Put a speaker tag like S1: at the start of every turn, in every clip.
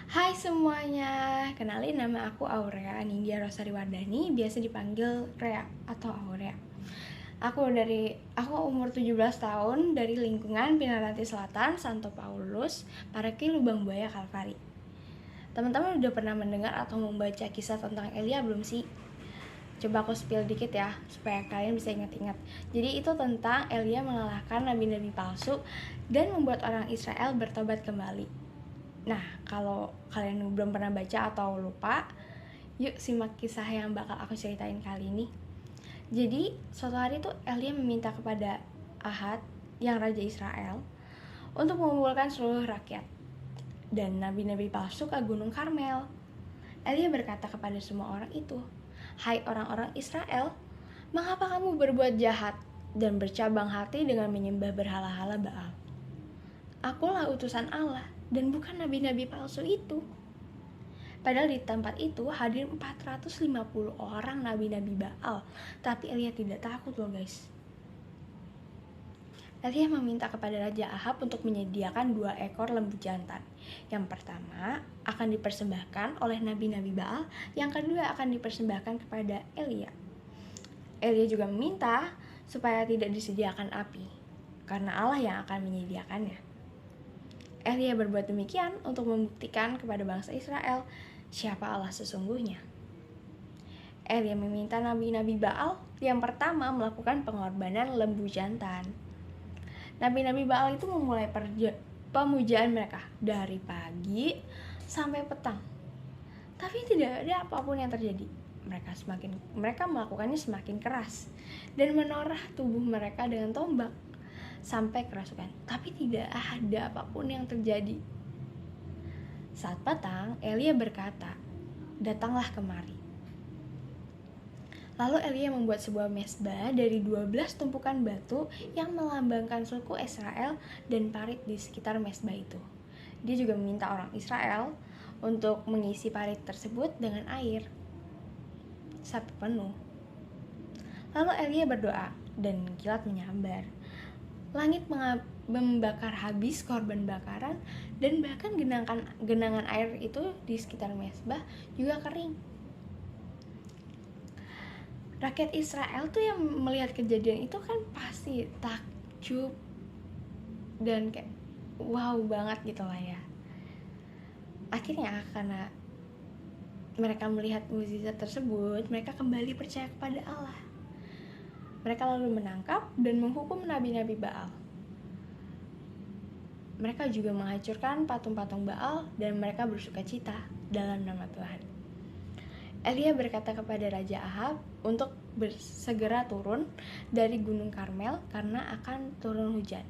S1: Hai semuanya, kenalin nama aku Aurea Nindya Rosari Wardani, biasa dipanggil Rea atau Aurea. Aku umur 17 tahun dari lingkungan Pinarati Selatan, Santo Paulus, Pareki Lubang Buaya Kalvari. Teman-teman udah pernah mendengar atau membaca kisah tentang Elia belum sih? Coba aku spill dikit ya, supaya kalian bisa ingat-ingat. Jadi itu tentang Elia mengalahkan nabi-nabi palsu dan membuat orang Israel bertobat kembali. Nah, kalau kalian belum pernah baca atau lupa, yuk simak kisah yang bakal aku ceritain kali ini. Jadi, suatu hari tuh Elia meminta kepada Ahad, yang raja Israel, untuk mengumpulkan seluruh rakyat dan nabi-nabi palsu ke Gunung Karmel. Elia berkata kepada semua orang itu, "Hai orang-orang Israel, mengapa kamu berbuat jahat dan bercabang hati dengan menyembah berhala-hala Baal? Akulah utusan Allah dan bukan nabi-nabi palsu itu." Padahal di tempat itu hadir 450 orang nabi-nabi Baal, tapi Elia tidak takut loh guys. Elia meminta kepada Raja Ahab untuk menyediakan 2 ekor lembu jantan. Yang pertama akan dipersembahkan oleh nabi-nabi Baal, yang kedua akan dipersembahkan kepada Elia. Elia juga meminta supaya tidak disediakan api, karena Allah yang akan menyediakannya. Elia berbuat demikian untuk membuktikan kepada bangsa Israel siapa Allah sesungguhnya. Elia meminta nabi-nabi Baal yang pertama melakukan pengorbanan lembu jantan. Nabi-nabi Baal itu memulai pemujaan mereka dari pagi sampai petang. Tapi tidak ada apapun yang terjadi. Mereka melakukannya semakin keras dan menorah tubuh mereka dengan tombak sampai kerasukan. Tapi tidak ada apapun yang terjadi. Saat petang, Elia berkata, "Datanglah kemari." Lalu Elia membuat sebuah mezbah dari 12 tumpukan batu yang melambangkan suku Israel dan parit di sekitar mezbah itu. Dia juga meminta orang Israel untuk mengisi parit tersebut dengan air sampai penuh. Lalu Elia berdoa dan kilat menyambar. Langit membakar habis korban bakaran dan bahkan genangan air itu di sekitar mezbah juga kering. Rakyat Israel tuh yang melihat kejadian itu kan pasti takjub dan kayak wow banget gitu lah ya. Akhirnya karena mereka melihat mukjizat tersebut, mereka kembali percaya kepada Allah. Mereka lalu menangkap dan menghukum nabi-nabi Baal. Mereka juga menghancurkan patung-patung Baal dan mereka bersukacita dalam nama Tuhan. Elia berkata kepada Raja Ahab untuk segera turun dari Gunung Karmel karena akan turun hujan.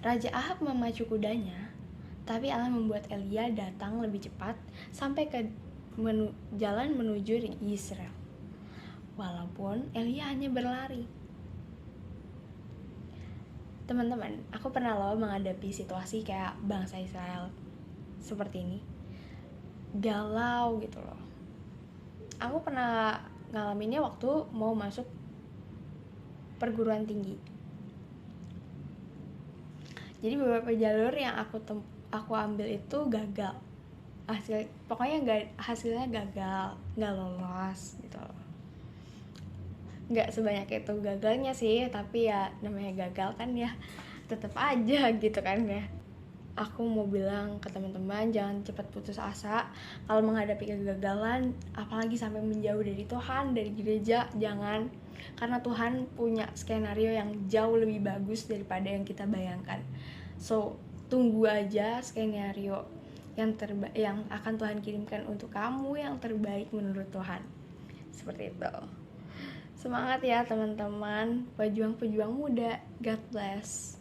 S1: Raja Ahab memacu kudanya, tapi Allah membuat Elia datang lebih cepat sampai ke jalan menuju Israel. Walaupun Elia hanya berlari. Teman-teman, aku pernah loh menghadapi situasi kayak bangsa Israel seperti ini. Galau gitu loh. Aku pernah ngalaminnya waktu mau masuk perguruan tinggi. Jadi beberapa jalur yang aku ambil itu gagal. Hasilnya gagal, nggak lolos gitu loh. Nggak sebanyak itu gagalnya sih, tapi ya namanya gagal kan ya tetap aja gitu kan ya. Aku mau bilang ke teman-teman jangan cepat putus asa kalau menghadapi kegagalan, apalagi sampai menjauh dari Tuhan, dari gereja, jangan. Karena Tuhan punya skenario yang jauh lebih bagus daripada yang kita bayangkan. So, tunggu aja skenario yang akan Tuhan kirimkan untuk kamu yang terbaik menurut Tuhan. Seperti itu. Semangat ya teman-teman, pejuang-pejuang muda. God bless.